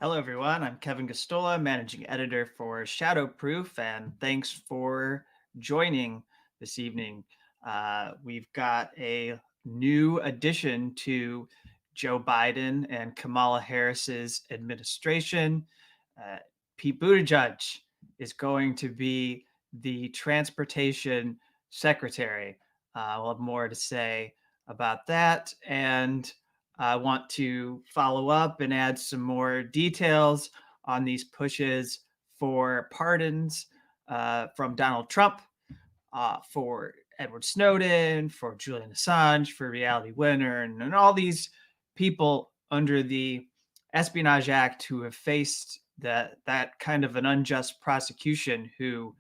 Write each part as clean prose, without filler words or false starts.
Hello, everyone. I'm Kevin Gosztola, managing editor for Shadowproof, and thanks for joining this evening. We've got a new addition to Joe Biden and Kamala Harris's administration. Uh, Pete Buttigieg is going to be the transportation secretary. We'll have more to say about that. And I want to follow up and add some more details on these pushes for pardons from Donald Trump, for Edward Snowden, for Julian Assange, for Reality Winner, and all these people under the Espionage Act who have faced that kind of an unjust prosecution, who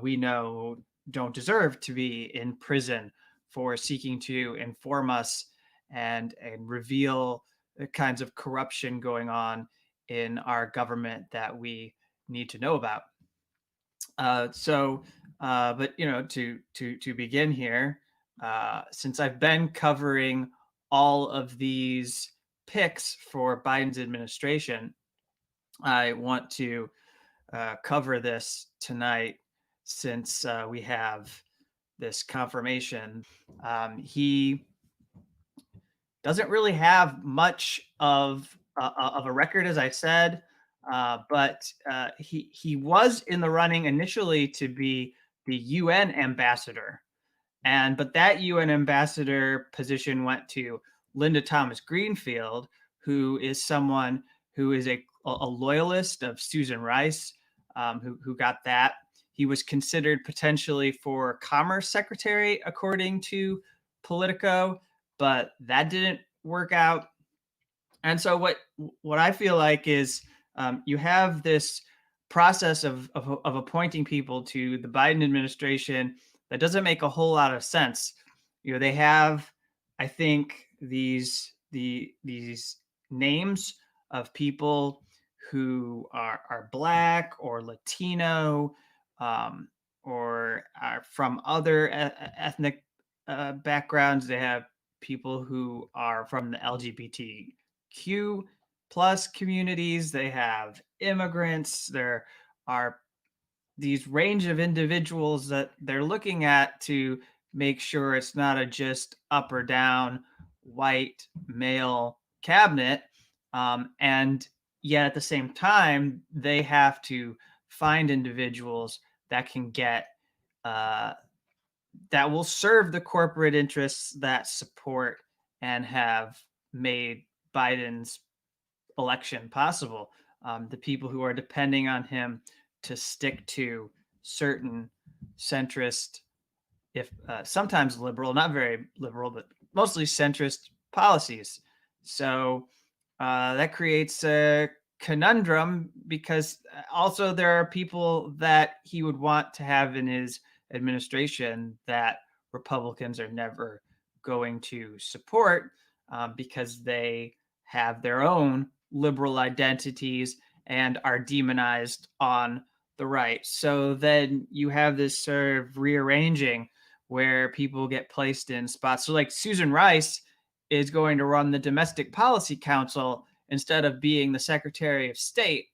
we know don't deserve to be in prison for seeking to inform us and reveal the kinds of corruption going on in our government that we need to know about. But to begin here, since I've been covering all of these picks for Biden's administration, I want to cover this tonight since we have this confirmation. He doesn't really have much of a record, as I said, but he was in the running initially to be the UN ambassador, but that UN ambassador position went to Linda Thomas Greenfield, who is someone who is a loyalist of Susan Rice, who got that. He was considered potentially for Commerce Secretary, according to Politico, but that didn't work out. And so what I feel like is, you have this process of appointing people to the Biden administration that doesn't make a whole lot of sense. They have, I think, these names of people who are Black or Latino, or are from other ethnic backgrounds. They have people who are from the LGBTQ plus communities. They have immigrants. There are these range of individuals that they're looking at to make sure it's not a just up or down white male cabinet. And yet at the same time, they have to find individuals that can get uh, that will serve the corporate interests that support and have made Biden's election possible. The people who are depending on him to stick to certain centrist, if sometimes liberal, not very liberal, but mostly centrist policies. So that creates a conundrum, because also there are people that he would want to have in his administration that Republicans are never going to support, because they have their own liberal identities and are demonized on the right. So then you have this sort of rearranging where people get placed in spots. So, like, Susan Rice is going to run the Domestic Policy Council instead of being the Secretary of State,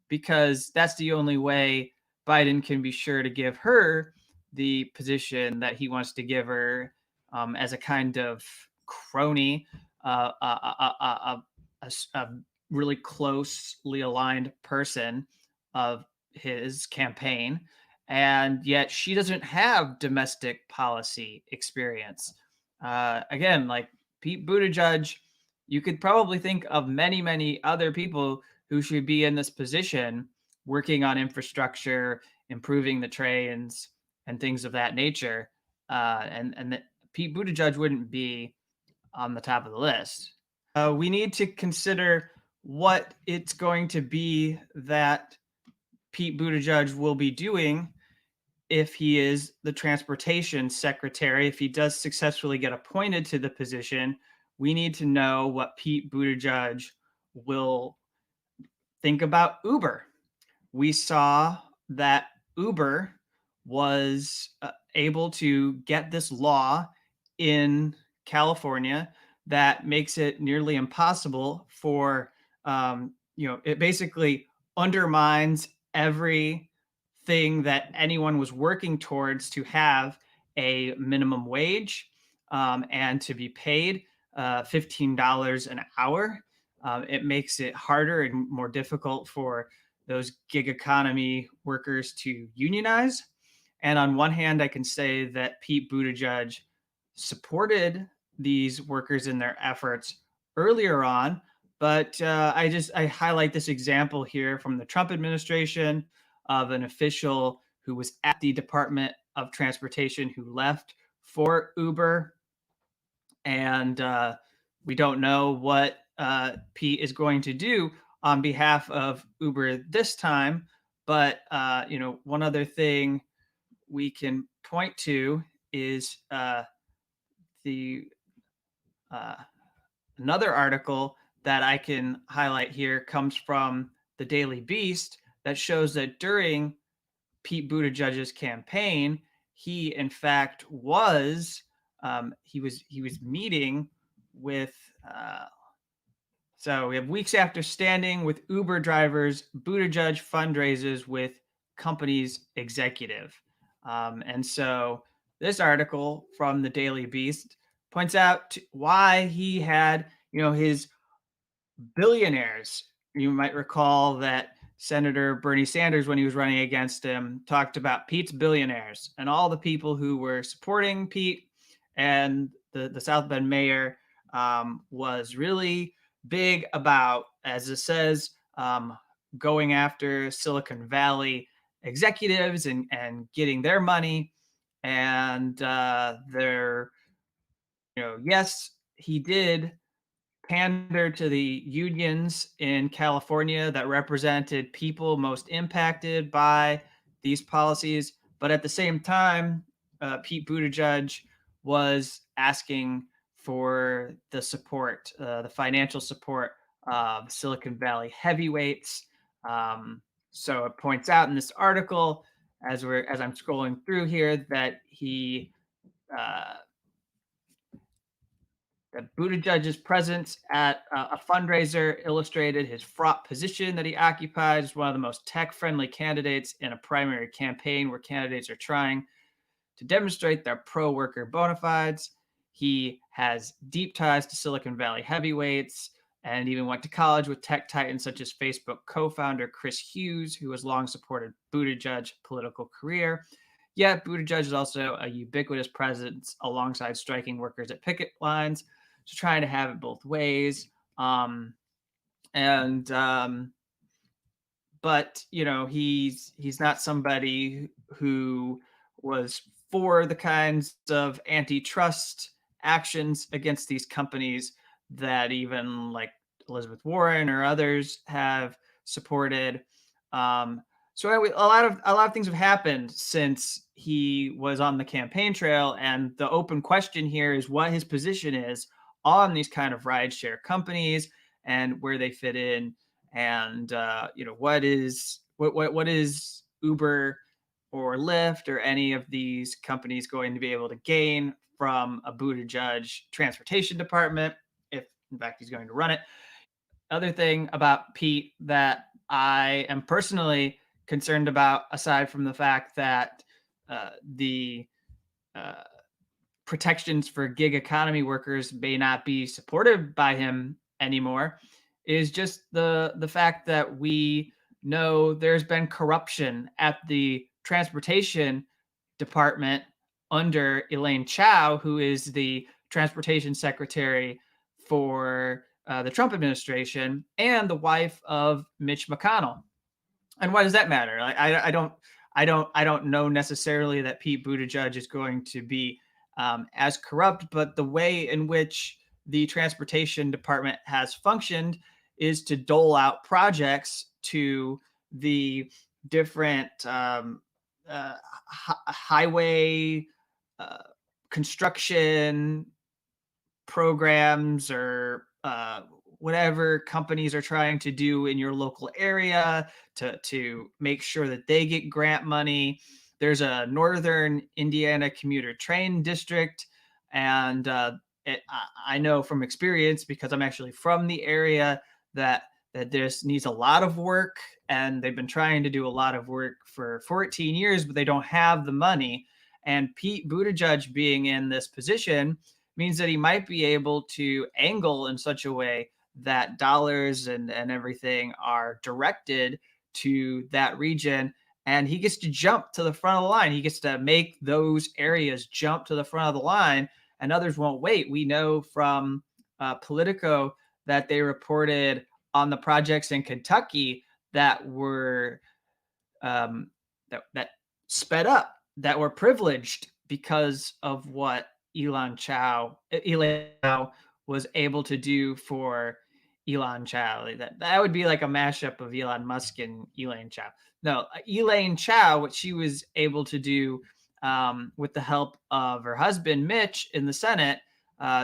because that's the only way Biden can be sure to give her the position that he wants to give her, as a kind of crony, a really closely aligned person of his campaign. And yet she doesn't have domestic policy experience. Again, like Pete Buttigieg, you could probably think of many, many other people who should be in this position, working on infrastructure, improving the trains, and things of that nature. And that Pete Buttigieg wouldn't be on the top of the list. We need to consider what it's going to be that Pete Buttigieg will be doing if he is the transportation secretary. If he does successfully get appointed to the position, we need to know what Pete Buttigieg will think about Uber. We saw that Uber was able to get this law in California that makes it nearly impossible for it basically undermines everything that anyone was working towards to have a minimum wage, and to be paid $15 an hour. It makes it harder and more difficult for those gig economy workers to unionize. And on one hand, I can say that Pete Buttigieg supported these workers in their efforts earlier on, but I highlight this example here from the Trump administration of an official who was at the Department of Transportation who left for Uber, and we don't know what Pete is going to do on behalf of Uber this time. But one other thing we can point to is the uh, another article that I can highlight here comes from the Daily Beast that shows that during Pete Buttigieg's campaign, he in fact was he was meeting with so we have weeks after standing with Uber drivers, Buttigieg fundraises with company's executive. And so this article from the Daily Beast points out why he had, his billionaires. You might recall that Senator Bernie Sanders, when he was running against him, talked about Pete's billionaires and all the people who were supporting Pete. And the South Bend mayor was really big about, as it says, going after Silicon Valley executives and getting their money. And yes, he did pander to the unions in California that represented people most impacted by these policies. But at the same time, Pete Buttigieg was asking for the support, the financial support of Silicon Valley heavyweights. So it points out in this article, as I'm scrolling through here, that uh, that Buttigieg's presence at a fundraiser illustrated his fraught position that he occupies as one of the most tech-friendly candidates in a primary campaign where candidates are trying to demonstrate their pro-worker bona fides. He has deep ties to Silicon Valley heavyweights and even went to college with tech titans such as Facebook co-founder Chris Hughes, who has long supported Buttigieg's political career. Yet Buttigieg is also a ubiquitous presence alongside striking workers at picket lines, so trying to have it both ways. And But he's not somebody who was for the kinds of antitrust actions against these companies that even like Elizabeth Warren or others have supported. So a lot of things have happened since he was on the campaign trail, and the open question here is what his position is on these kind of rideshare companies and where they fit in, and what is Uber or Lyft or any of these companies going to be able to gain from a Buttigieg transportation department if in fact he's going to run it. Other thing about Pete that I am personally concerned about, aside from the fact that the uh, protections for gig economy workers may not be supported by him anymore, is just the fact that we know there's been corruption at the transportation department under Elaine Chao, who is the transportation secretary for the Trump administration and the wife of Mitch McConnell. And why does that matter? I don't know necessarily that Pete Buttigieg is going to be as corrupt, but the way in which the transportation department has functioned is to dole out projects to the different highway uh, construction programs or whatever companies are trying to do in your local area to make sure that they get grant money. There's a Northern Indiana commuter train district, and I know from experience, because I'm actually from the area, that that this needs a lot of work, and they've been trying to do a lot of work for 14 years, but they don't have the money. And Pete Buttigieg being in this position means that he might be able to angle in such a way that dollars and everything are directed to that region. And he gets to jump to the front of the line. He gets to make those areas jump to the front of the line, and others won't wait. We know from Politico that they reported on the projects in Kentucky that were that sped up, that were privileged because of what Elon Chow was able to do for Elon Chow. That would be like a mashup of Elon Musk and Elaine Chow. No, Elaine Chow, what she was able to do with the help of her husband Mitch in the Senate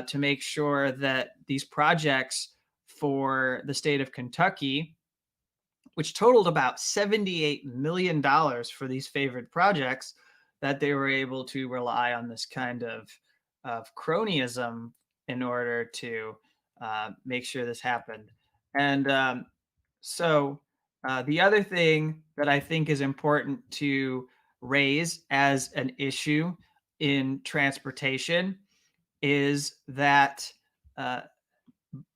to make sure that these projects for the state of Kentucky, which totaled about $78 million for these favored projects, that they were able to rely on this kind of cronyism in order to make sure this happened. And the other thing that I think is important to raise as an issue in transportation is that uh,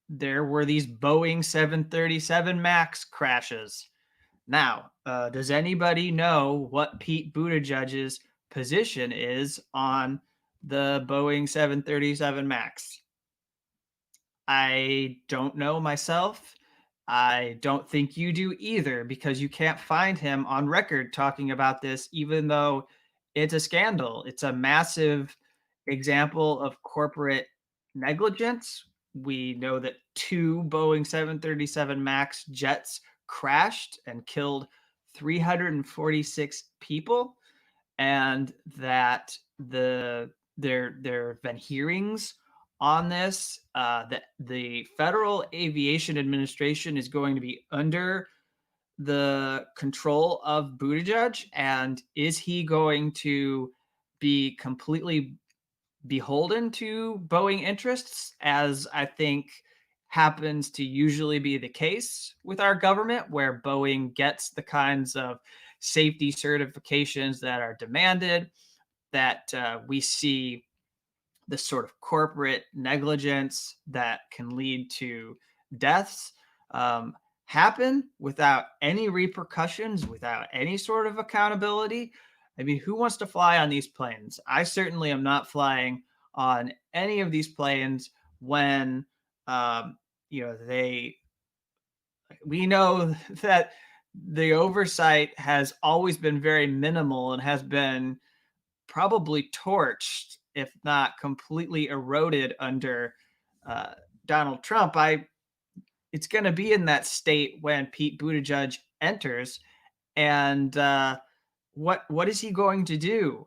there were these Boeing 737 MAX crashes. Now, does anybody know what Pete Buttigieg's position is on the Boeing 737 MAX? I don't know myself. I don't think you do either, because you can't find him on record talking about this, even though it's a scandal. It's a massive example of corporate negligence. We know that two Boeing 737 MAX jets crashed and killed 346 people, and that there have been hearings on this. That the Federal Aviation Administration is going to be under the control of Buttigieg, and is he going to be completely beholden to Boeing interests, as I think happens to usually be the case with our government, where Boeing gets the kinds of safety certifications that are demanded, that we see this sort of corporate negligence that can lead to deaths happen without any repercussions, without any sort of accountability. I mean, who wants to fly on these planes? I certainly am not flying on any of these planes when um, they. We know that the oversight has always been very minimal and has been probably torched, if not completely eroded, under uh, Donald Trump. It's going to be in that state when Pete Buttigieg enters, and what is he going to do?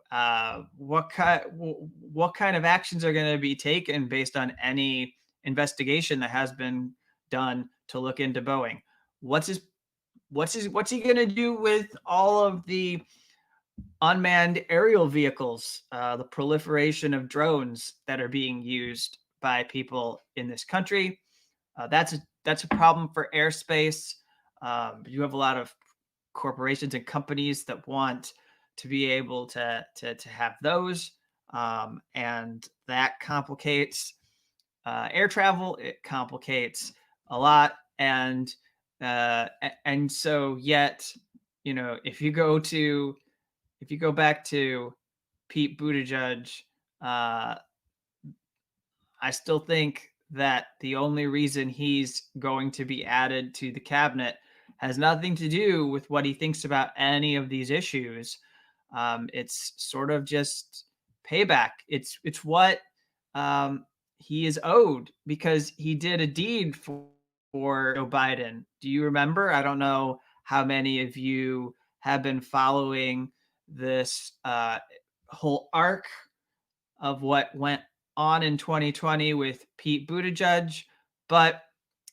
What kind of actions are going to be taken based on any investigation that has been done to look into Boeing? What's he going to do with all of the unmanned aerial vehicles, the proliferation of drones that are being used by people in this country? That's a problem for airspace. You have a lot of corporations and companies that want to be able to have those, and that complicates air travel. It complicates a lot, and so yet, if you go back to Pete Buttigieg, uh, I still think that the only reason he's going to be added to the cabinet has nothing to do with what he thinks about any of these issues. It's sort of just payback. It's what he is owed, because he did a deed for Joe Biden. Do you remember? I don't know how many of you have been following this whole arc of what went on in 2020 with Pete Buttigieg, but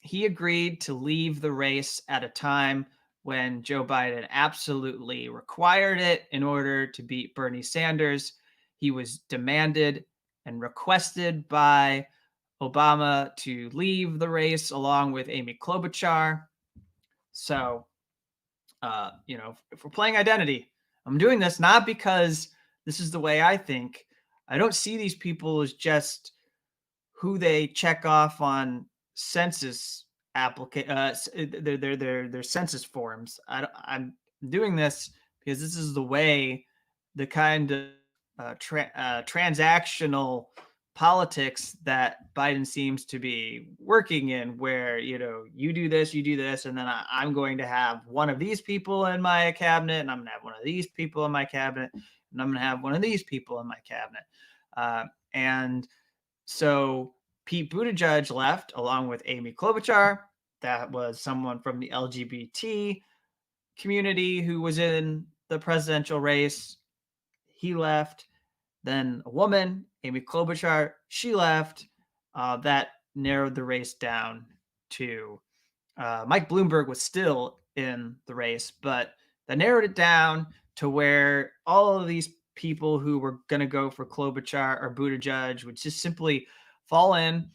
he agreed to leave the race at a time when Joe Biden absolutely required it in order to beat Bernie Sanders. He was demanded and requested by Obama to leave the race along with Amy Klobuchar. So, if we're playing identity, I'm doing this not because this is the way I think. I don't see these people as just who they check off on census their census forms. I'm doing this because this is the way, the kind of transactional politics that Biden seems to be working in, where you do this, and then I'm going to have one of these people in my cabinet, and I'm going to have one of these people in my cabinet, and I'm going to have one of these people in my cabinet, and so Pete Buttigieg left along with Amy Klobuchar. That was someone from the LGBT community who was in the presidential race. He left. Then a woman, Amy Klobuchar, she left. That narrowed the race down to Mike Bloomberg was still in the race, but that narrowed it down to where all of these people who were going to go for Klobuchar or Buttigieg would just simply fall in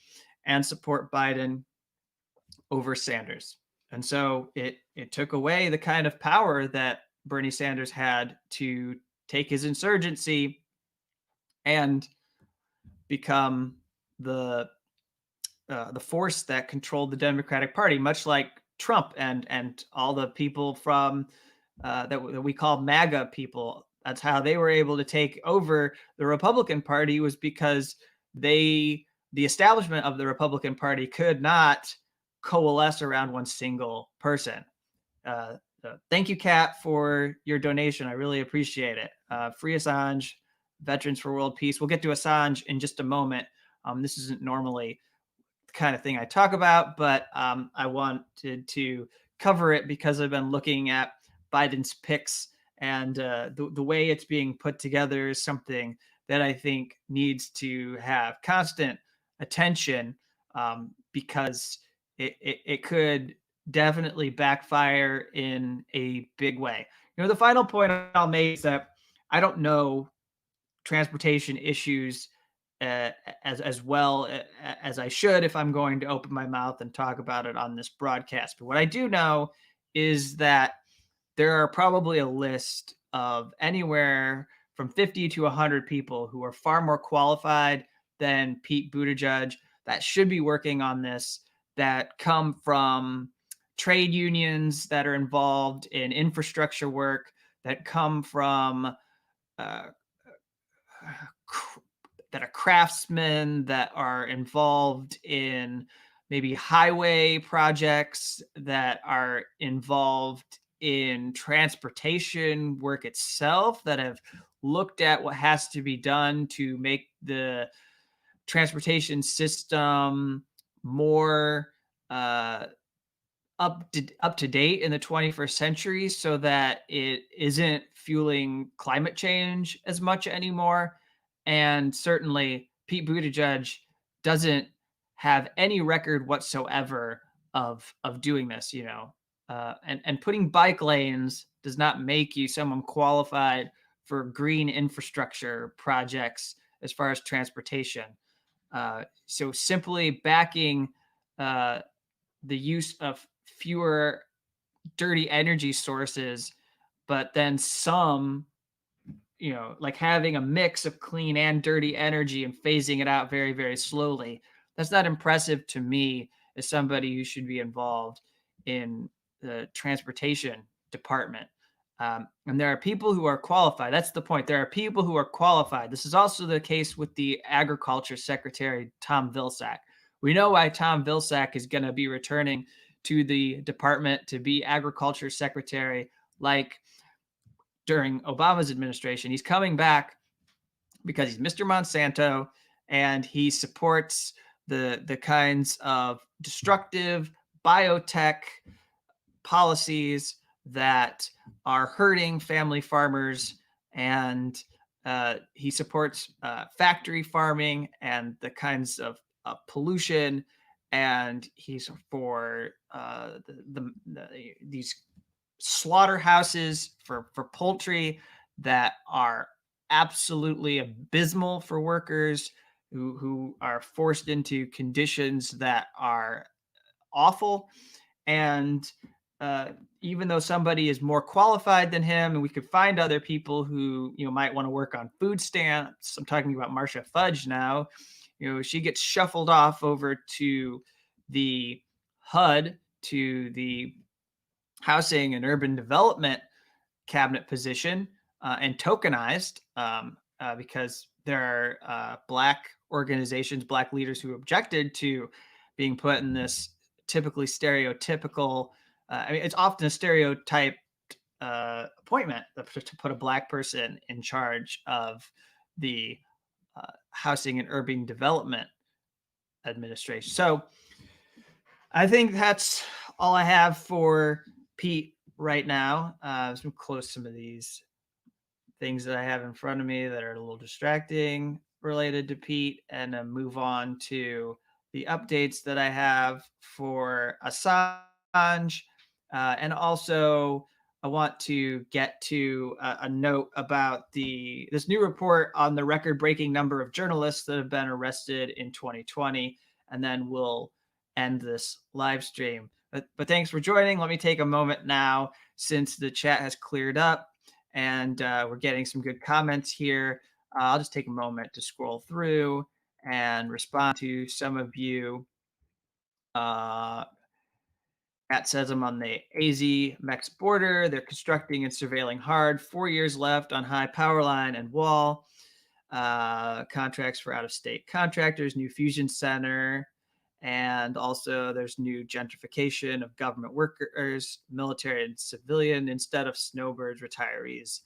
and support Biden over Sanders. And so it took away the kind of power that Bernie Sanders had to take his insurgency and become the force that controlled the Democratic Party, much like Trump and all the people from that we call MAGA people. That's how they were able to take over the Republican Party, was because the establishment of the Republican Party could not coalesce around one single person. Thank you, Kat, for your donation. I really appreciate it. Free Assange, Veterans for World Peace. We'll get to Assange in just a moment. This isn't normally the kind of thing I talk about, but I wanted to cover it because I've been looking at Biden's picks, and the way it's being put together is something that I think needs to have constant attention, because it could definitely backfire in a big way. The final point I'll make is that I don't know transportation issues as well as I should if I'm going to open my mouth and talk about it on this broadcast. But what I do know is that there are probably a list of anywhere from 50 to 100 people who are far more qualified than Pete Buttigieg that should be working on this, that come from trade unions that are involved in infrastructure work, that come from that are craftsmen, that are involved in maybe highway projects, that are involved in transportation work itself, that have looked at what has to be done to make the transportation system more up to date in the 21st century, so that it isn't fueling climate change as much anymore. And certainly Pete Buttigieg doesn't have any record whatsoever of doing this, and putting bike lanes does not make you someone qualified for green infrastructure projects as far as transportation. So simply backing the use of fewer dirty energy sources, but then some, like having a mix of clean and dirty energy and phasing it out very, very slowly. That's not impressive to me as somebody who should be involved in the transportation department. And there are people who are qualified. That's the point. There are people who are qualified. This is also the case with the Agriculture Secretary, Tom Vilsack. We know why Tom Vilsack is going to be returning to the department to be Agriculture Secretary, like during Obama's administration. He's coming back because he's Mr. Monsanto, and he supports the kinds of destructive biotech policies that are hurting family farmers, and he supports factory farming and the kinds of pollution, and he's for these slaughterhouses for poultry that are absolutely abysmal for workers who are forced into conditions that are awful. And even though somebody is more qualified than him, and we could find other people who might want to work on food stamps. I'm talking about Marcia Fudge now. She gets shuffled off over to the HUD, to the Housing and Urban Development cabinet position, and tokenized, because there are Black organizations, Black leaders who objected to being put in this typically stereotypical. I mean, it's often a stereotyped appointment to put a Black person in charge of the Housing and Urban Development Administration. So I think that's all I have for Pete right now. Let's close some of these things that I have in front of me that are a little distracting related to Pete, and then move on to the updates that I have for Assange. And also, I want to get to a note about this new report on the record-breaking number of journalists that have been arrested in 2020, and then we'll end this live stream. But thanks for joining. Let me take a moment now, since the chat has cleared up and we're getting some good comments here. I'll just take a moment to scroll through and respond to some of you. Matt says, I'm on the AZ-Mex border. They're constructing and surveilling hard. 4 years left on high power line and wall. Contracts for out-of-state contractors, new fusion center. And also there's new gentrification of government workers, military and civilian, instead of snowbirds, retirees.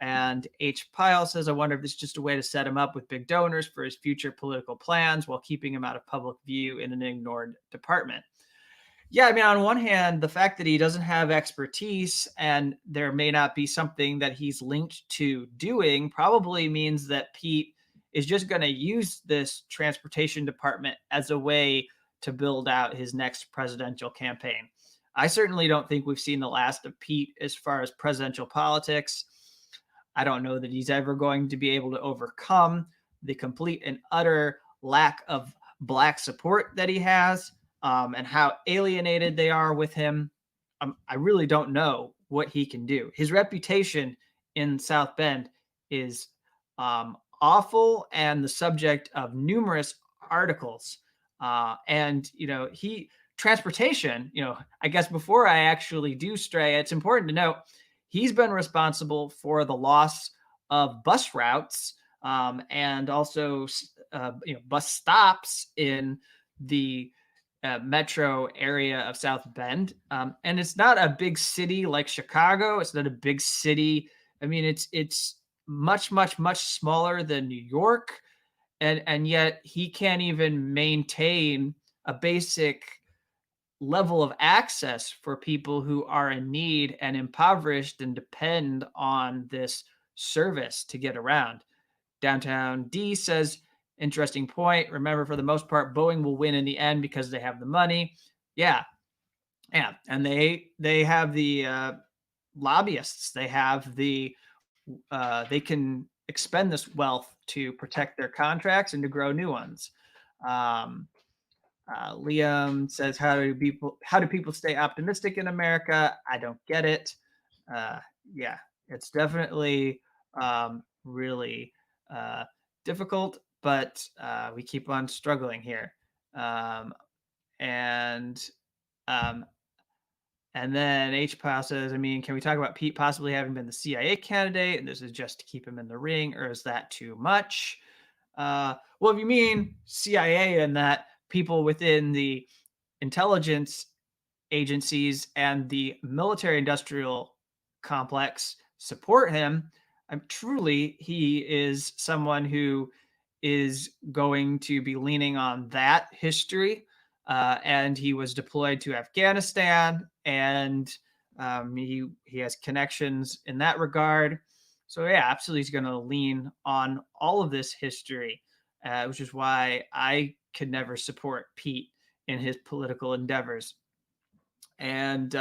And H. Pyle says, I wonder if this is just a way to set him up with big donors for his future political plans while keeping him out of public view in an ignored department. Yeah, I mean, on one hand, the fact that he doesn't have expertise and there may not be something that he's linked to doing probably means that Pete is just going to use this transportation department as a way to build out his next presidential campaign. I certainly don't think we've seen the last of Pete as far as presidential politics. I don't know that he's ever going to be able to overcome the complete and utter lack of Black support that he has, and how alienated they are with him. I really don't know what he can do. His reputation in South Bend is awful and the subject of numerous articles. And transportation, I guess before I actually do stray, it's important to note he's been responsible for the loss of bus routes, and also bus stops in the metro area of South Bend. And it's not a big city like Chicago. It's not a big city. I mean, it's much, much, much smaller than New York. And yet he can't even maintain a basic level of access for people who are in need and impoverished and depend on this service to get around. Downtown D says, interesting point. Remember, for the most part, Boeing will win in the end because they have the money. Yeah. And they have the lobbyists. They have they can expend this wealth to protect their contracts and to grow new ones. Liam says, how do people stay optimistic in America? I don't get it. Yeah, it's definitely really difficult, but we keep on struggling here. And then H. Pyle says, I mean, can we talk about Pete possibly having been the CIA candidate and this is just to keep him in the ring, or is that too much? Well, if you mean CIA and that people within the intelligence agencies and the military industrial complex support him, truly he is someone who is going to be leaning on that history. And he was deployed to Afghanistan, and he has connections in that regard. So yeah, absolutely, he's going to lean on all of this history, which is why I could never support Pete in his political endeavors. And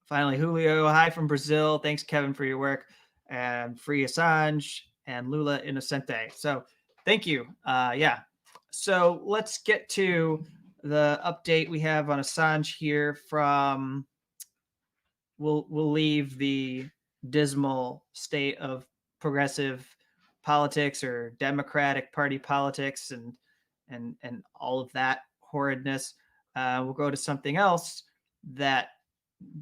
finally, Julio, hi from Brazil. Thanks, Kevin, for your work. And free Assange and Lula Inocente. So thank you. Yeah. So let's get to the update we have on Assange here from we'll leave the dismal state of progressive politics or Democratic Party politics and all of that horridness. We'll go to something else that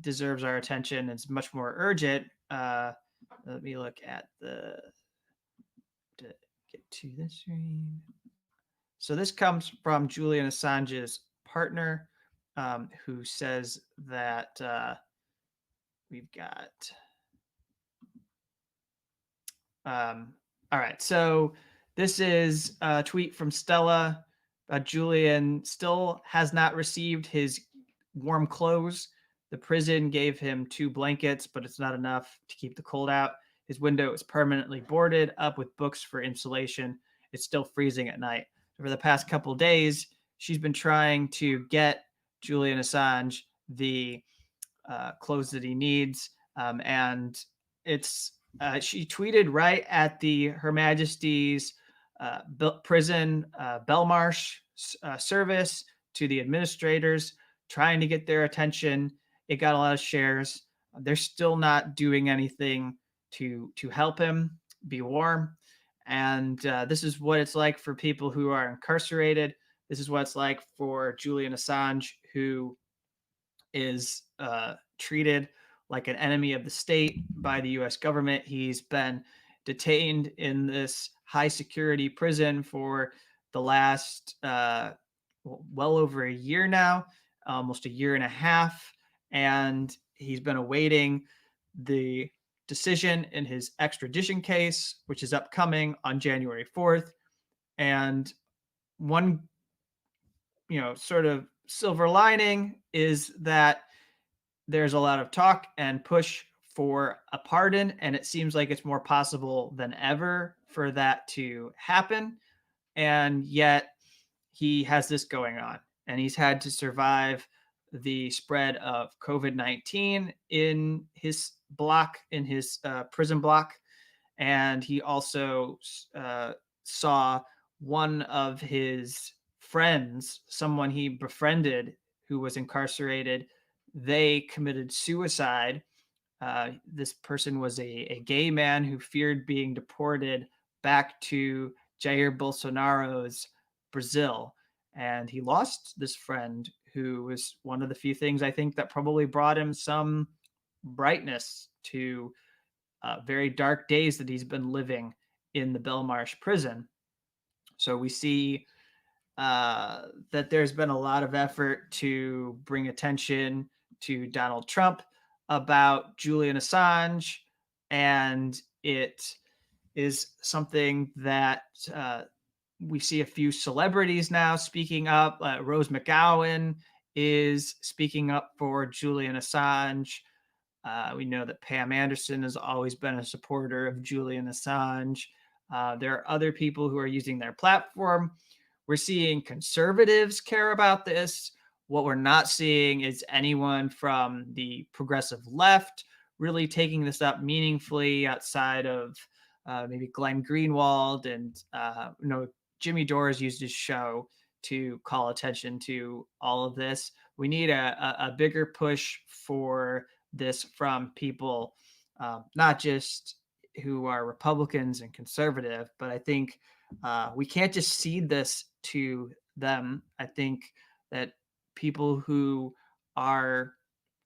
deserves our attention. It's much more urgent. Let me look at the to get to this screen. So this comes from Julian Assange's partner, who says that we've got. All right, so this is a tweet from Stella. Julian still has not received his warm clothes. The prison gave him 2 blankets, but it's not enough to keep the cold out. His window is permanently boarded up with books for insulation. It's still freezing at night. For the past couple of days, she's been trying to get Julian Assange the clothes that he needs, and it's she tweeted right at the Her Majesty's prison Belmarsh service to the administrators, trying to get their attention. It got a lot of shares. They're still not doing anything to help him be warm. And this is what it's like for people who are incarcerated. This is what it's like for Julian Assange, who is treated like an enemy of the state by the US government. He's been detained in this high security prison for the last well over a year now, almost a year and a half. And he's been awaiting the decision in his extradition case, which is upcoming on January 4th. And one, sort of silver lining is that there's a lot of talk and push for a pardon, and it seems like it's more possible than ever for that to happen. And yet he has this going on, and he's had to survive the spread of COVID-19 in his block, in his prison block. And he also saw one of his friends, someone he befriended who was incarcerated, they committed suicide. This person was a gay man who feared being deported back to Jair Bolsonaro's Brazil. And he lost this friend who was one of the few things I think that probably brought him some brightness to very dark days that he's been living in the Belmarsh prison. So we see that there's been a lot of effort to bring attention to Donald Trump about Julian Assange, and it is something that we see a few celebrities now speaking up. Rose McGowan is speaking up for Julian Assange. We know that Pam Anderson has always been a supporter of Julian Assange. There are other people who are using their platform. We're seeing conservatives care about this. What we're not seeing is anyone from the progressive left really taking this up meaningfully outside of maybe Glenn Greenwald and Jimmy Dore used his show to call attention to all of this. We need a bigger push for this from people, not just who are Republicans and conservative, but I think we can't just cede this to them. I think that people who are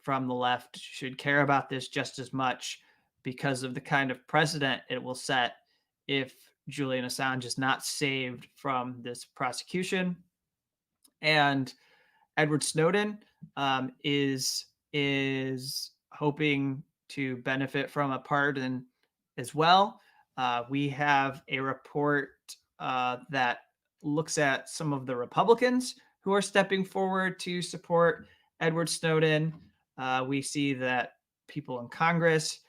from the left should care about this just as much because of the kind of precedent it will set if Julian Assange is not saved from this prosecution. And Edward Snowden is hoping to benefit from a pardon as well. We have a report that looks at some of the Republicans who are stepping forward to support Edward Snowden. We see that people in Congress,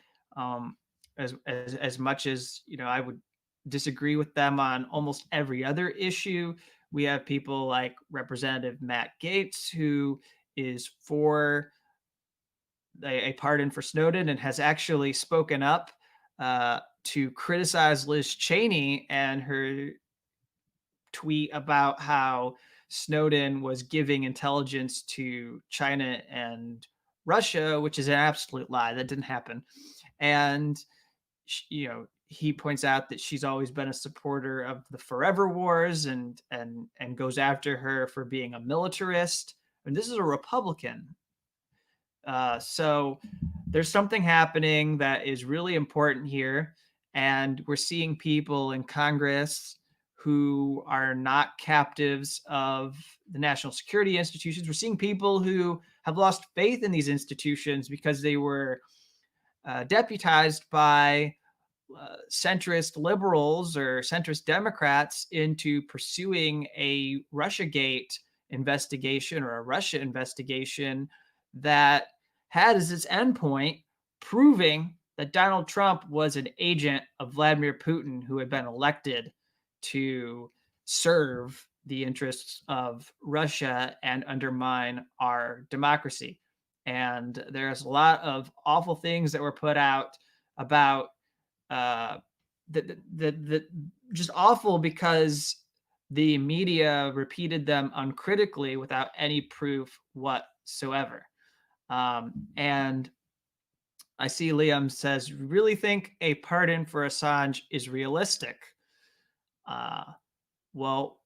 as much as I would disagree with them on almost every other issue, we have people like Representative Matt Gaetz, who is for a pardon for Snowden and has actually spoken up to criticize Liz Cheney and her tweet about how Snowden was giving intelligence to China and Russia, which is an absolute lie. That didn't happen. And he points out that she's always been a supporter of the forever wars and goes after her for being a militarist. And this is a Republican. So there's something happening that is really important here. And we're seeing people in Congress who are not captives of the national security institutions. We're seeing people who have lost faith in these institutions because they were deputized by centrist liberals or centrist Democrats into pursuing a Russiagate investigation or a Russia investigation that had as its endpoint proving that Donald Trump was an agent of Vladimir Putin who had been elected to serve the interests of Russia and undermine our democracy. And there's a lot of awful things that were put out about that just awful because the media repeated them uncritically without any proof whatsoever. And I see Liam says, really think a pardon for Assange is realistic? Well,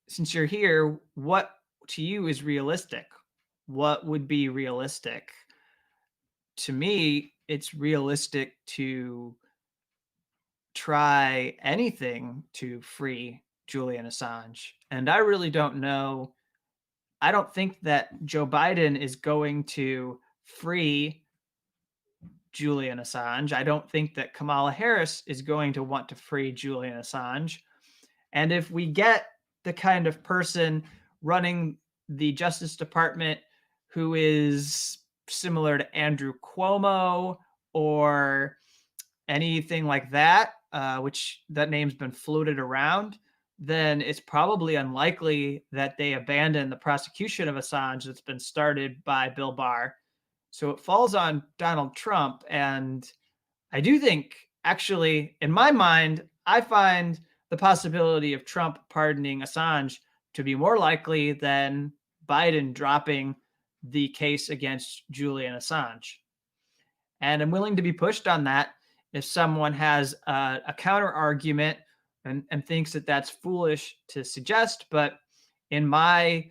since you're here, what to you is realistic? What would be realistic? To me, it's realistic to try anything to free Julian Assange. And I really don't know. I don't think that Joe Biden is going to free Julian Assange. I don't think that Kamala Harris is going to want to free Julian Assange. And if we get the kind of person running the Justice Department who is similar to Andrew Cuomo or anything like that, which that name's been floated around, then it's probably unlikely that they abandon the prosecution of Assange that's been started by Bill Barr. So it falls on Donald Trump. And I do think, actually, in my mind, I find the possibility of Trump pardoning Assange to be more likely than Biden dropping the case against Julian Assange. And I'm willing to be pushed on that if someone has a counter argument and thinks that that's foolish to suggest. But in my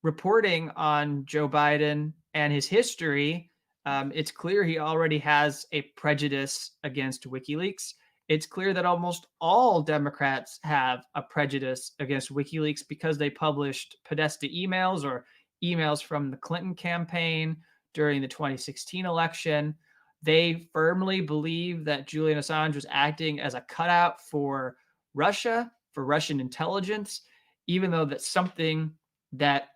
reporting on Joe Biden and his history, it's clear he already has a prejudice against WikiLeaks. It's clear that almost all Democrats have a prejudice against WikiLeaks because they published Podesta emails or emails from the Clinton campaign during the 2016 election. They firmly believe that Julian Assange was acting as a cutout for Russia, for Russian intelligence, even though that's something that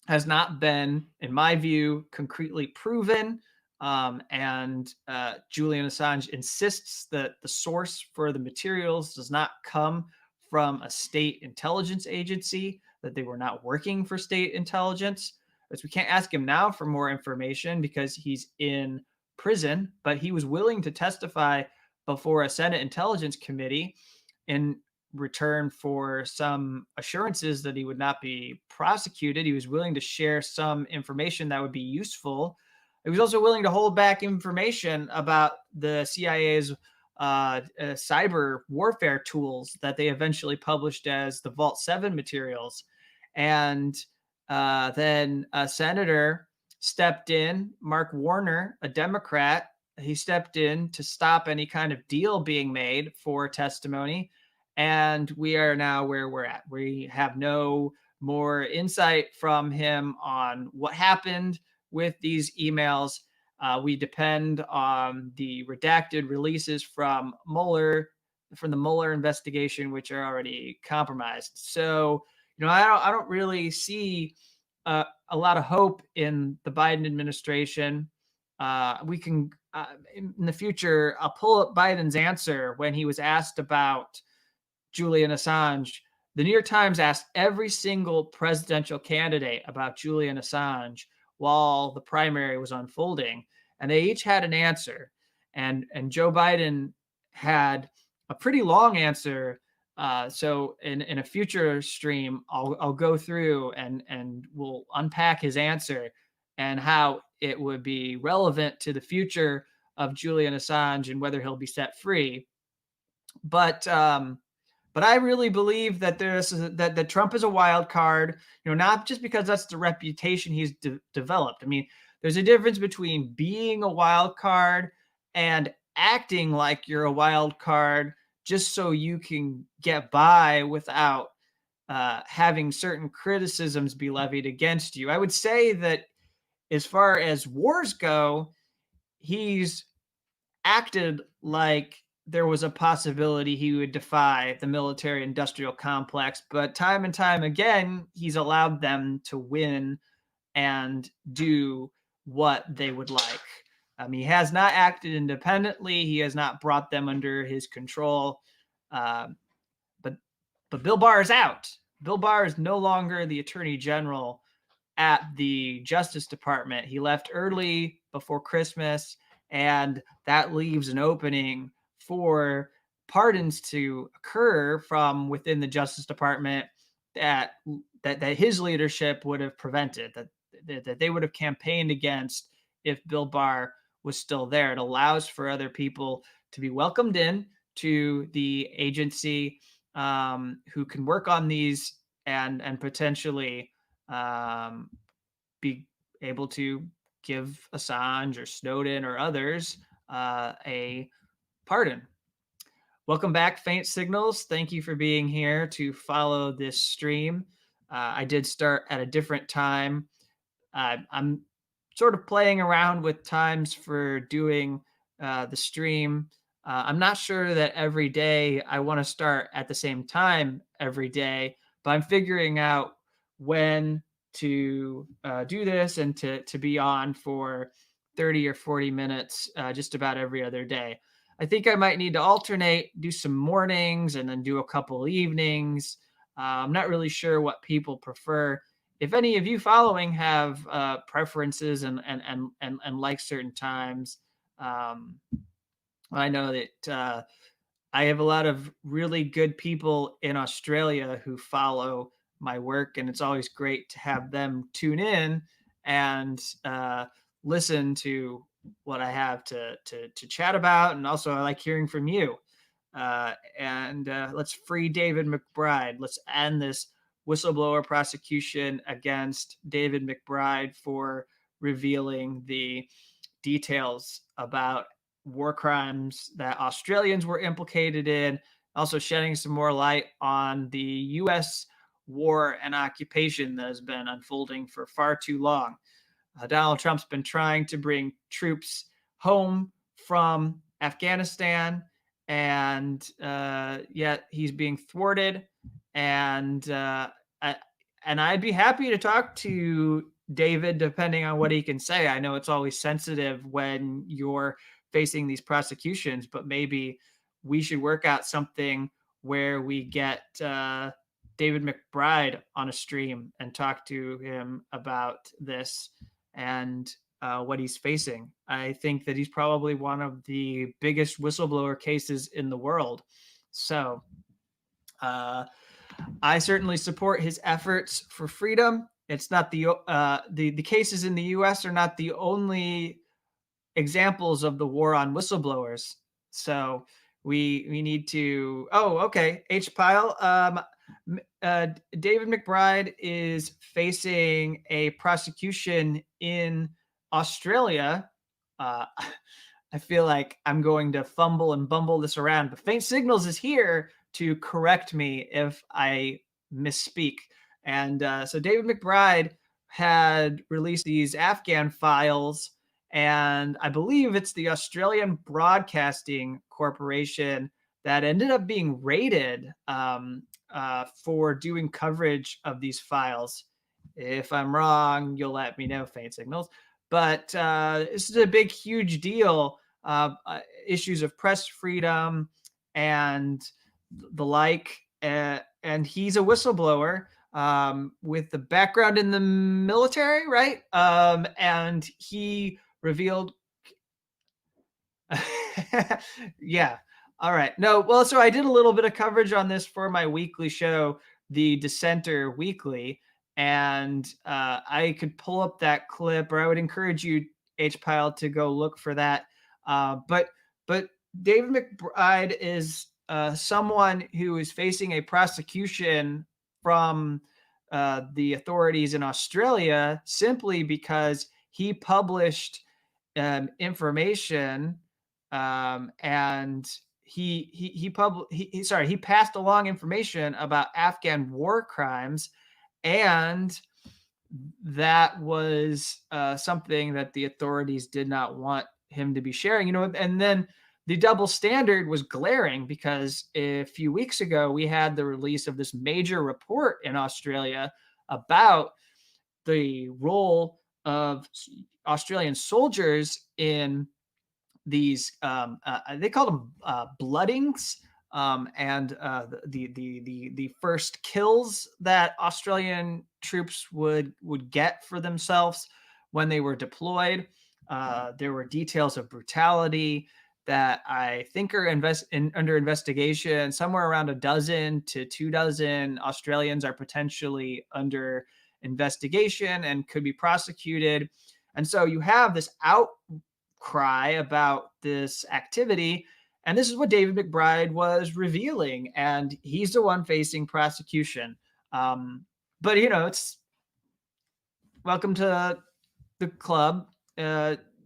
has not been, in my view, concretely proven. And Julian Assange insists that the source for the materials does not come from a state intelligence agency, that they were not working for state intelligence. As we can't ask him now for more information because he's in prison, but he was willing to testify before a Senate Intelligence Committee in return for some assurances that he would not be prosecuted. He was willing to share some information that would be useful. He was also willing to hold back information about the CIA's cyber warfare tools that they eventually published as the Vault 7 materials. And then a senator stepped in, Mark Warner, a Democrat. He stepped in to stop any kind of deal being made for testimony. And we are now where we're at. We have no more insight from him on what happened with these emails. We depend on the redacted releases from Mueller, from the Mueller investigation, which are already compromised. So, I don't really see a lot of hope in the Biden administration. We can, in the future, I'll pull up Biden's answer when he was asked about Julian Assange. The New York Times asked every single presidential candidate about Julian Assange while the primary was unfolding, and they each had an answer. And Joe Biden had a pretty long answer So in a future stream, I'll go through and we'll unpack his answer and how it would be relevant to the future of Julian Assange and whether he'll be set free. But I really believe that that Trump is a wild card. Not just because that's the reputation he's developed. I mean, there's a difference between being a wild card and acting like you're a wild card just so you can get by without having certain criticisms be levied against you. I would say that as far as wars go, he's acted like there was a possibility he would defy the military industrial complex, but time and time again, he's allowed them to win and do what they would like. He has not acted independently. He has not brought them under his control. Uh, but Bill Barr is out. Bill Barr is no longer the Attorney General at the Justice Department. He left early before Christmas, and that leaves an opening for pardons to occur from within the Justice Department that his leadership would have prevented, that they would have campaigned against if Bill Barr was still there. It allows for other people to be welcomed in to the agency, who can work on these and potentially be able to give Assange or Snowden or others a pardon. Welcome back, Faint Signals. Thank you for being here to follow this stream. I did start at a different time. I'm sort of playing around with times for doing the stream. I'm not sure that every day I want to start at the same time every day, but I'm figuring out when to do this and to be on for 30 or 40 minutes just about every other day. I think I might need to alternate, do some mornings and then do a couple evenings. I'm not really sure what people prefer. If any of you following have preferences and like certain times, I know that I have a lot of really good people in Australia who follow my work, and it's always great to have them tune in and listen to what I have to chat about. And also, I like hearing from you. And let's free David McBride. Let's end this whistleblower prosecution against David McBride for revealing the details about war crimes that Australians were implicated in, also shedding some more light on the U.S. war and occupation that has been unfolding for far too long. Donald Trump's been trying to bring troops home from Afghanistan, and yet he's being thwarted. And I'd be happy to talk to David, depending on what he can say. I know it's always sensitive when you're facing these prosecutions, but maybe we should work out something where we get David McBride on a stream and talk to him about this and what he's facing. I think that he's probably one of the biggest whistleblower cases in the world. So I certainly support his efforts for freedom. It's not the cases in the U.S. are not the only examples of the war on whistleblowers. So we need to. Oh, okay. H Pile. David McBride is facing a prosecution in Australia. I feel like I'm going to fumble and bumble this around, but Faint Signals is here to correct me if I misspeak. And so David McBride had released these Afghan files, and I believe it's the Australian Broadcasting Corporation that ended up being raided for doing coverage of these files. If I'm wrong, you'll let me know, Faint Signals. But this is a big, huge deal. Issues of press freedom and the like. And he's a whistleblower with the background in the military, right? And he revealed, yeah. All right. No, well, so I did a little bit of coverage on this for my weekly show, The Dissenter Weekly, and I could pull up that clip, or I would encourage you, H Pile, to go look for that. But David McBride is someone who is facing a prosecution from the authorities in Australia simply because he published information and he passed along information about Afghan war crimes, and that was something that the authorities did not want him to be sharing. And then the double standard was glaring because a few weeks ago we had the release of this major report in Australia about the role of Australian soldiers in these they called them bloodings, and the first kills that Australian troops would get for themselves when they were deployed. There were details of brutality that I think are under investigation. Somewhere around a dozen to 2 dozen Australians are potentially under investigation and could be prosecuted. And so you have this outcry about this activity. And this is what David McBride was revealing. And he's the one facing prosecution. But, it's welcome to the club.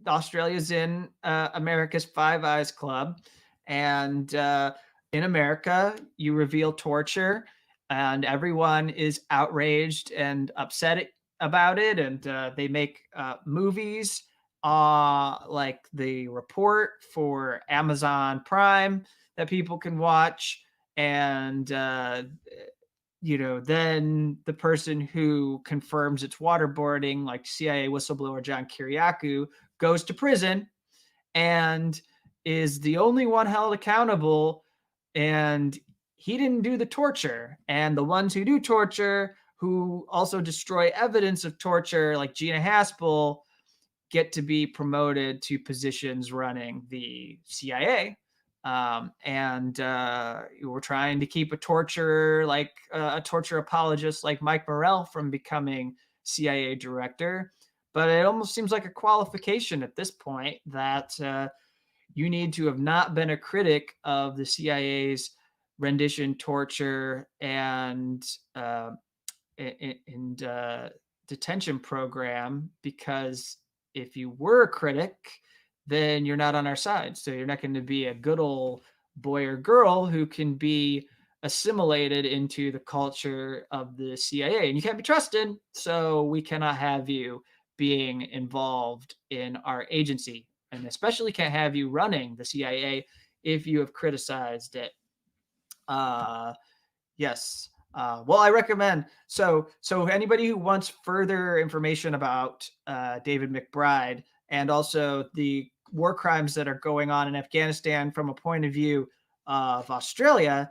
Australia's in America's Five Eyes Club. And in America, you reveal torture, and everyone is outraged and upset about it. And they make movies like The Report for Amazon Prime that people can watch. And then the person who confirms it's waterboarding, like CIA whistleblower John Kiriakou, goes to prison and is the only one held accountable. And he didn't do the torture. And the ones who do torture, who also destroy evidence of torture, like Gina Haspel, get to be promoted to positions running the CIA. And we're trying to keep a torture apologist like Mike Morrell from becoming CIA director. But it almost seems like a qualification at this point that you need to have not been a critic of the CIA's rendition, torture, and detention program, because if you were a critic, then you're not on our side. So you're not going to be a good old boy or girl who can be assimilated into the culture of the CIA. And you can't be trusted. So we cannot have you being involved in our agency. And especially can't have you running the CIA if you have criticized it. Yes. Well, I recommend. So anybody who wants further information about David McBride and also the war crimes that are going on in Afghanistan from a point of view of Australia,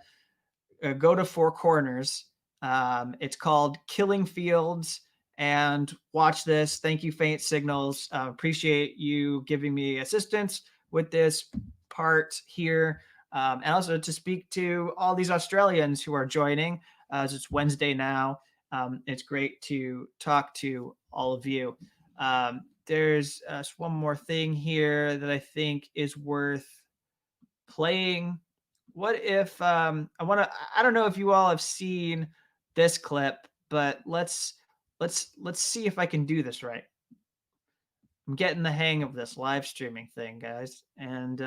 go to Four Corners. It's called Killing Fields, and watch this. Thank you, Faint Signals. Appreciate you giving me assistance with this part here. And also to speak to all these Australians who are joining, as it's Wednesday now. It's great to talk to all of you. There's one more thing here that I think is worth playing. What if I don't know if you all have seen this clip, but let's see if I can do this right. I'm getting the hang of this live streaming thing, guys, and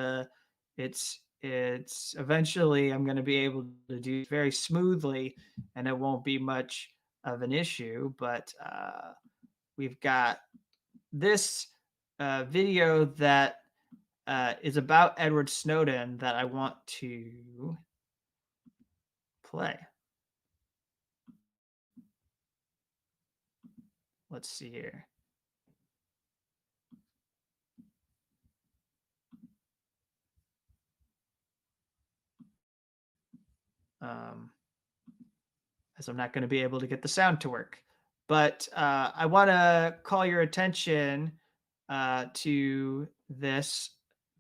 it's eventually I'm going to be able to do it very smoothly, and it won't be much of an issue. But we've got this video that is about Edward Snowden that I want to play. Let's see here. As I'm not going to be able to get the sound to work. But I want to call your attention to this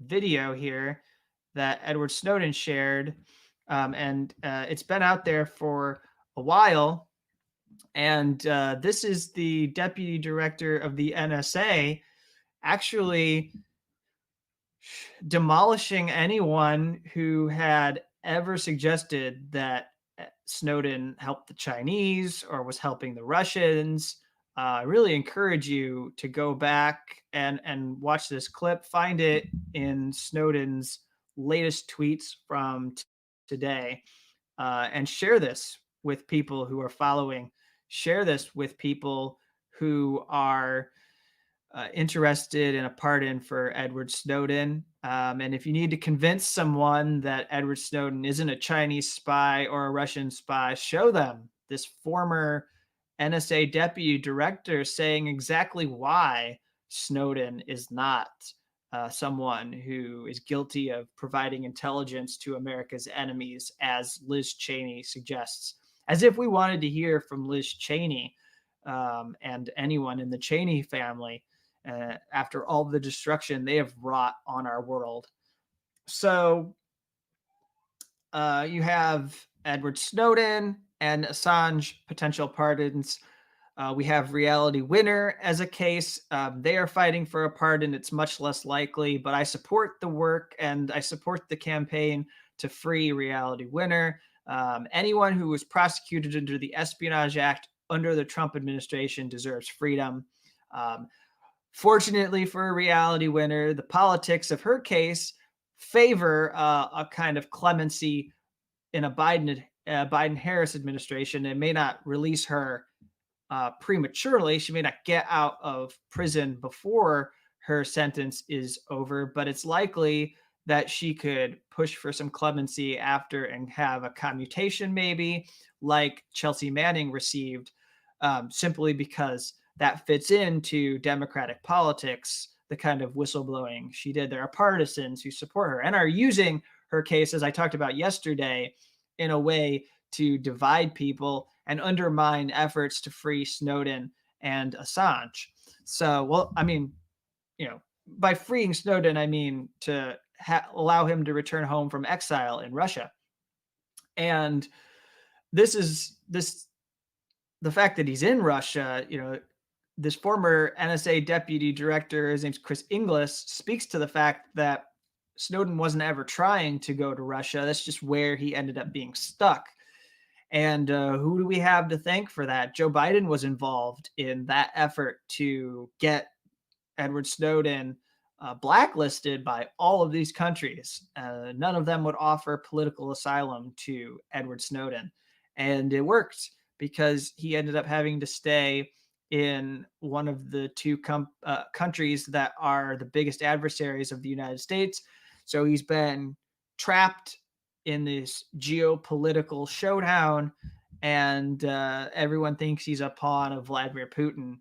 video here. that Edward Snowden shared, and it's been out there for a while. And this is the deputy director of the NSA actually demolishing anyone who had ever suggested that Snowden helped the Chinese or was helping the Russians. I really encourage you to go back and watch this clip. Find it in Snowden's latest tweets from today, and share this with people who are following. Share this with people who are interested in a pardon for Edward Snowden. And if you need to convince someone that Edward Snowden isn't a Chinese spy or a Russian spy, show them this former NSA deputy director saying exactly why Snowden is not someone who is guilty of providing intelligence to America's enemies, as Liz Cheney suggests. As if we wanted to hear from Liz Cheney and anyone in the Cheney family after all the destruction they have wrought on our world. So you have Edward Snowden and Assange potential pardons. We have Reality Winner as a case. They are fighting for a pardon. It's much less likely, but I support the work and I support the campaign to free Reality Winner. Anyone who was prosecuted under the Espionage Act under the Trump administration deserves freedom. Fortunately for Reality Winner, the politics of her case favor a kind of clemency in a Biden-Harris administration. It may not release her prematurely. She may not get out of prison before her sentence is over, but it's likely that she could push for some clemency after and have a commutation, maybe like Chelsea Manning received, simply because that fits into Democratic politics, the kind of whistleblowing she did. There are partisans who support her and are using her case, as I talked about yesterday, in a way to divide people and undermine efforts to free Snowden and Assange. So, well, I mean, by freeing Snowden, I mean to allow him to return home from exile in Russia. And the fact that he's in Russia, this former NSA deputy director, his name's Chris Inglis, speaks to the fact that Snowden wasn't ever trying to go to Russia. That's just where he ended up being stuck. And who do we have to thank for that? Joe Biden was involved in that effort to get Edward Snowden blacklisted by all of these countries. None of them would offer political asylum to Edward Snowden. And it worked because he ended up having to stay in one of the two countries that are the biggest adversaries of the United States. So he's been trapped in this geopolitical showdown, and everyone thinks he's a pawn of Vladimir Putin,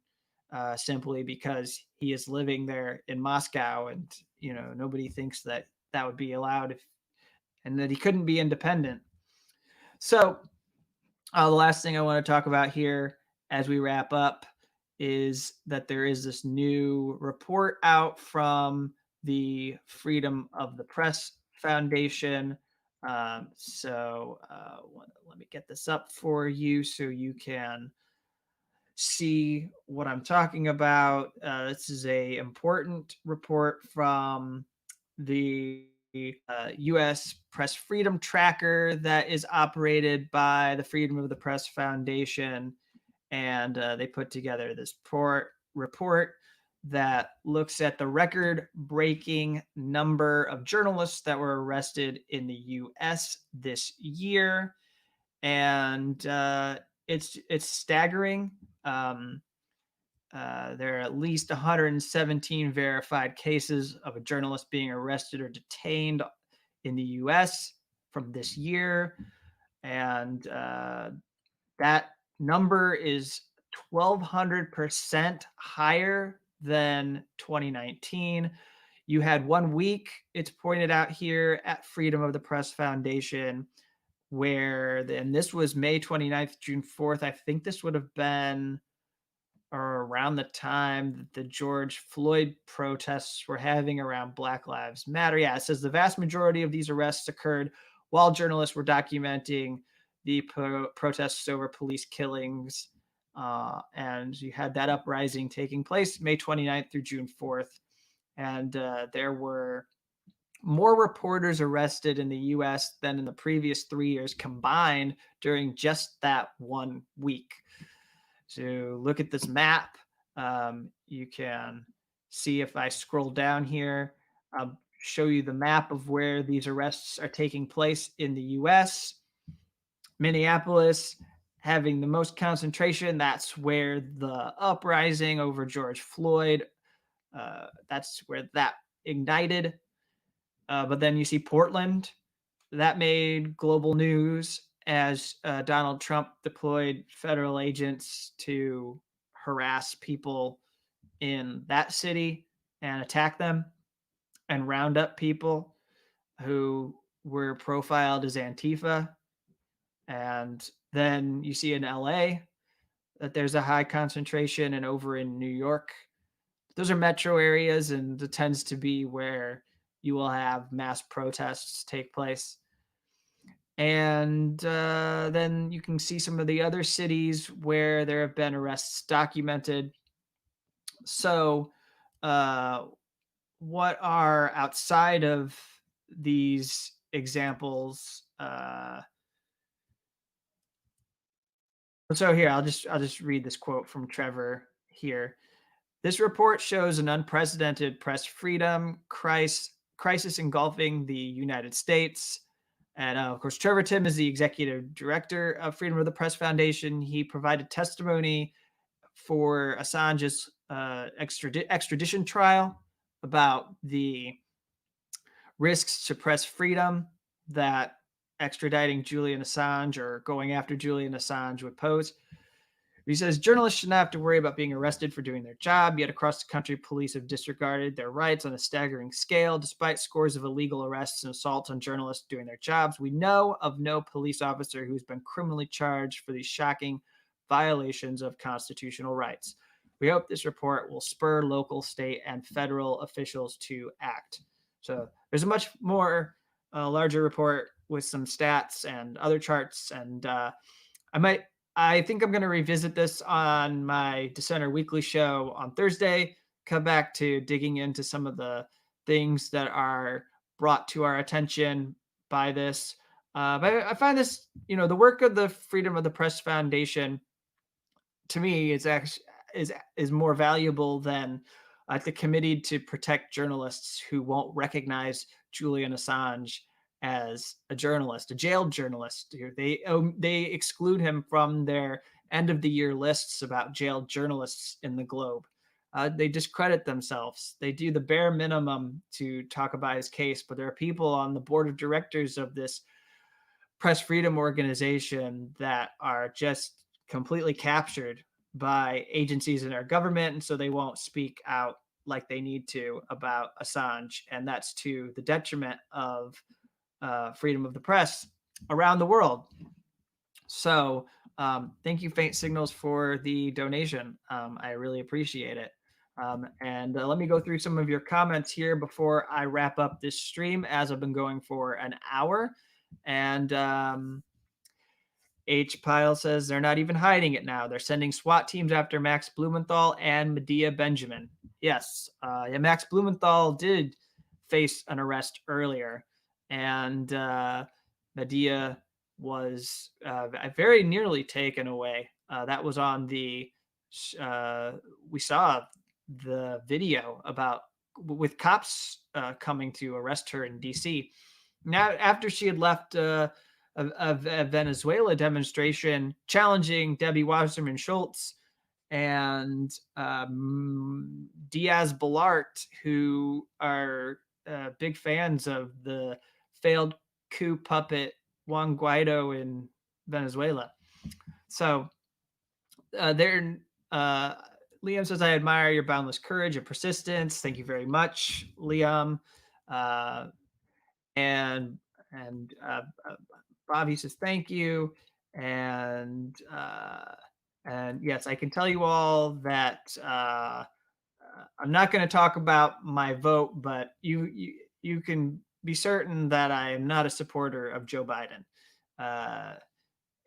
simply because he is living there in Moscow, and nobody thinks that would be allowed, and that he couldn't be independent. So the last thing I want to talk about here as we wrap up is that there is this new report out from the Freedom of the Press Foundation. So let me get this up for you so you can see what I'm talking about. This is a important report from the U.S. Press Freedom Tracker that is operated by the Freedom of the Press Foundation. And they put together this report that looks at the record-breaking number of journalists that were arrested in the U.S. this year. And it's staggering. There are at least 117 verified cases of a journalist being arrested or detained in the U.S. from this year. And that number is 1,200% higher than 2019. You had 1 week, it's pointed out here at Freedom of the Press Foundation, and this was May 29th, June 4th. I think this would have been or around the time that the George Floyd protests were having around Black Lives Matter. Yeah, it says the vast majority of these arrests occurred while journalists were documenting the protests over police killings. And you had that uprising taking place May 29th through June 4th. And there were more reporters arrested in the US than in the previous 3 years combined during just that 1 week. So look at this map. You can see if I scroll down here, I'll show you the map of where these arrests are taking place in the US. Minneapolis having the most concentration. That's where the uprising over George Floyd, that's where that ignited. But then you see Portland, that made global news as Donald Trump deployed federal agents to harass people in that city and attack them and round up people who were profiled as Antifa. And then you see in LA that there's a high concentration, and over in New York, those are metro areas, and it tends to be where you will have mass protests take place. And then you can see some of the other cities where there have been arrests documented. So, uh, what are outside of these examples? So here, I'll just read this quote from Trevor here. This report shows an unprecedented press freedom crisis engulfing the United States. And of course, Trevor Tim is the executive director of Freedom of the Press Foundation. He provided testimony for Assange's extradition trial about the risks to press freedom that extraditing Julian Assange or going after Julian Assange would pose. He says journalists should not have to worry about being arrested for doing their job, yet across the country, police have disregarded their rights on a staggering scale. Despite scores of illegal arrests and assaults on journalists doing their jobs, we know of no police officer who's been criminally charged for these shocking violations of constitutional rights. We hope this report will spur local, state, and federal officials to act. So there's a much more larger report with some stats and other charts, and I think I'm going to revisit this on my Dissenter Weekly show on Thursday. Come back to digging into some of the things that are brought to our attention by this. But I find this, the work of the Freedom of the Press Foundation, to me, is actually is more valuable than the Committee to Protect Journalists, who won't recognize Julian Assange as a journalist, a jailed journalist. They exclude him from their end of the year lists about jailed journalists in the globe. They discredit themselves. They do the bare minimum to talk about his case, but there are people on the board of directors of this press freedom organization that are just completely captured by agencies in our government, and so they won't speak out like they need to about Assange, and that's to the detriment of freedom of the press around the world. So thank you, Faint Signals, for the donation. I really appreciate it. And let me go through some of your comments here before I wrap up this stream, as I've been going for an hour. And H. Pyle says they're not even hiding it now. They're sending SWAT teams after Max Blumenthal and Medea Benjamin. Yes, yeah, Max Blumenthal did face an arrest earlier, and Medea was very nearly taken away. That was on the. We saw the video about with cops coming to arrest her in D.C. Now, after she had left a Venezuela demonstration challenging Debbie Wasserman Schultz and Diaz Balart, who are big fans of the failed coup puppet Juan Guaido in Venezuela. So they're. Liam says, I admire your boundless courage and persistence. Thank you very much, Liam. And Bobby says thank you, and And yes, I can tell you all that I'm not going to talk about my vote, but you can be certain that I am not a supporter of Joe Biden. Uh,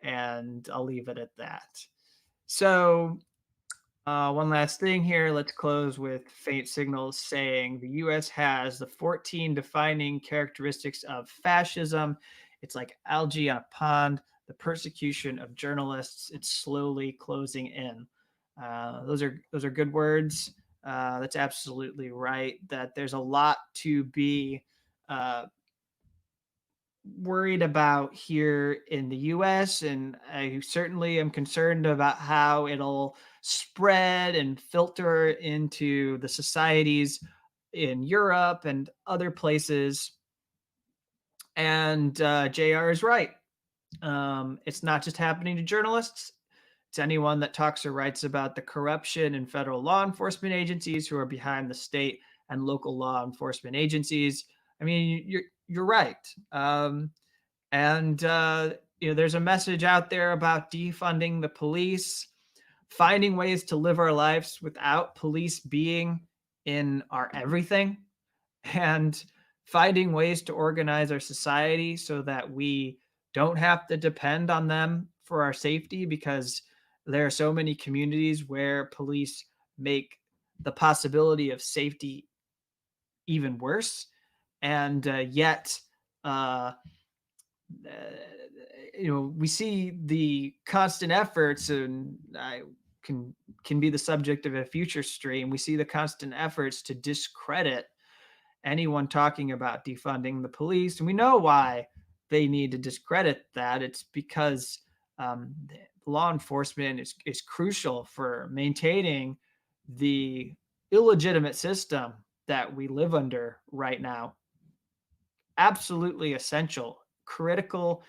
and I'll leave it at that. So, one last thing here. Let's close with faint signals saying the US has the 14 defining characteristics of fascism. It's like algae on a pond, the persecution of journalists. It's slowly closing in. Those are good words. That's absolutely right. That there's a lot to be uh, worried about here in the US, and I certainly am concerned about how it'll spread and filter into the societies in Europe and other places. And JR is right. It's not just happening to journalists, it's anyone that talks or writes about the corruption in federal law enforcement agencies who are behind the state and local law enforcement agencies. I mean, you're right. And there's a message out there about defunding the police, finding ways to live our lives without police being in our everything, and finding ways to organize our society so that we don't have to depend on them for our safety, because there are so many communities where police make the possibility of safety even worse. And yet, uh, we see the constant efforts, and I can be the subject of a future stream. We see the constant efforts to discredit anyone talking about defunding the police, and we know why they need to discredit that. It's because law enforcement is crucial for maintaining the illegitimate system that we live under right now. Absolutely essential, critical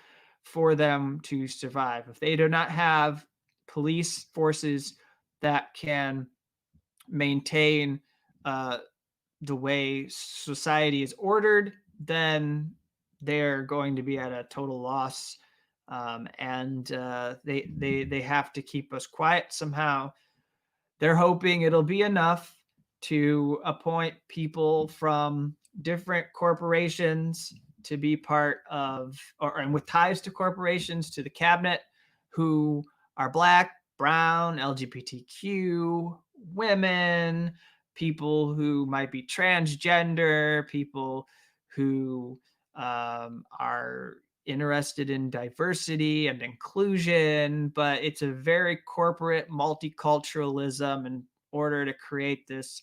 for them to survive. If they do not have police forces that can maintain uh, the way society is ordered, then they're going to be at a total loss. And they have to keep us quiet somehow. They're hoping it'll be enough to appoint people from different corporations to be part of, or and with ties to corporations, to the cabinet, who are Black, brown, LGBTQ, women, people who might be transgender, people who are interested in diversity and inclusion, but it's a very corporate multiculturalism in order to create this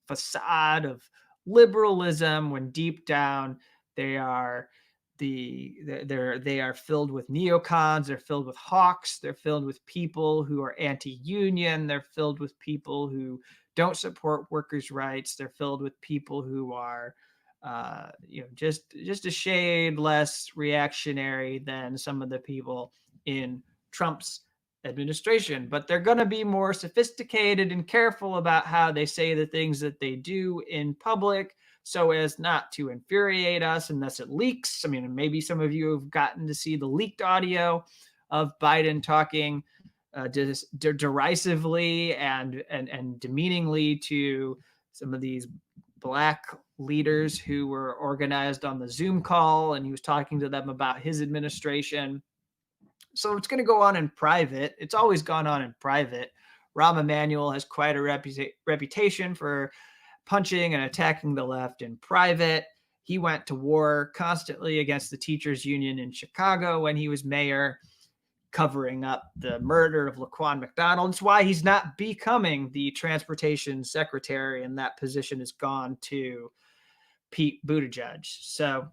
facade of liberalism, when deep down they are they are filled with neocons, they're filled with hawks, they're filled with people who are anti-union, they're filled with people who don't support workers' rights, they're filled with people who are just a shade less reactionary than some of the people in Trump's administration. But they're going to be more sophisticated and careful about how they say the things that they do in public, so as not to infuriate us unless it leaks. I mean, maybe some of you have gotten to see the leaked audio of Biden talking derisively and demeaningly to some of these Black leaders who were organized on the Zoom call, and he was talking to them about his administration. So it's going to go on in private. It's always gone on in private. Rahm Emanuel has quite a reputation for punching and attacking the left in private. He went to war constantly against the teachers union in Chicago when he was mayor, covering up the murder of Laquan McDonald. It's why he's not becoming the transportation secretary, and that position has gone to Pete Buttigieg. So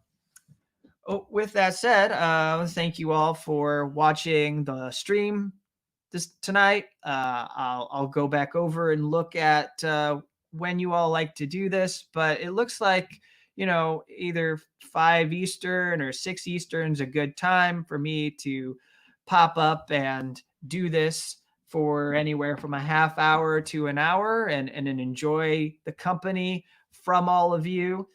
with that said, thank you all for watching the stream tonight. I'll go back over and look at when you all like to do this, but it looks like either 5 Eastern or 6 Eastern is a good time for me to pop up and do this for anywhere from a half hour to an hour, and enjoy the company from all of you.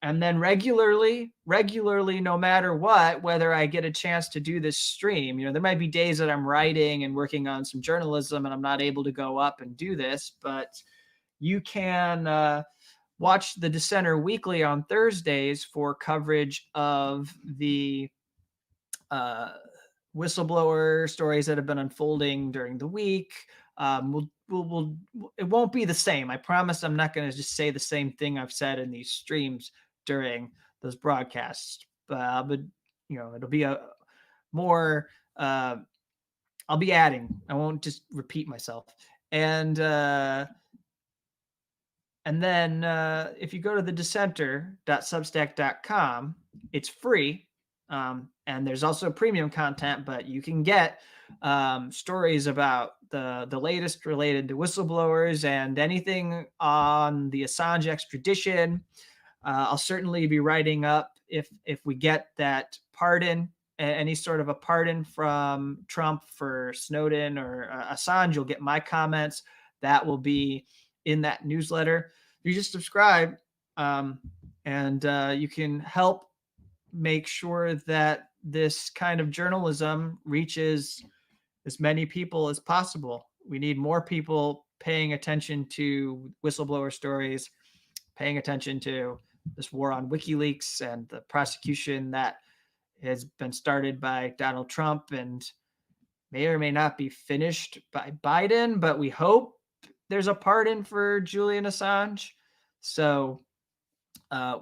And then regularly, no matter what, whether I get a chance to do this stream, there might be days that I'm writing and working on some journalism and I'm not able to go up and do this, but you can watch the Dissenter Weekly on Thursdays for coverage of the whistleblower stories that have been unfolding during the week. It won't be the same. I promise I'm not going to just say the same thing I've said in these streams during those broadcasts, but it'll be a more, I'll be adding, I won't just repeat myself. And then if you go to the dissenter.substack.com, it's free. And there's also premium content, but you can get stories about the latest related to whistleblowers and anything on the Assange extradition. I'll certainly be writing up if we get that pardon, any sort of a pardon from Trump for Snowden or Assange. You'll get my comments. That will be in that newsletter. You just subscribe, and you can help make sure that this kind of journalism reaches as many people as possible. We need more people paying attention to whistleblower stories, paying attention to this war on WikiLeaks and the prosecution that has been started by Donald Trump and may or may not be finished by Biden, but we hope there's a pardon for Julian Assange. So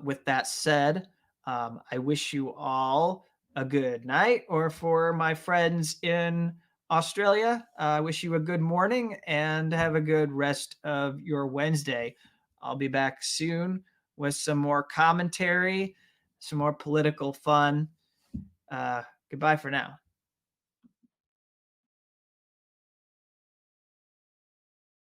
with that said, I wish you all a good night, or for my friends in Australia, I wish you a good morning and have a good rest of your Wednesday. I'll be back soon with some more commentary, some more political fun. Goodbye for now.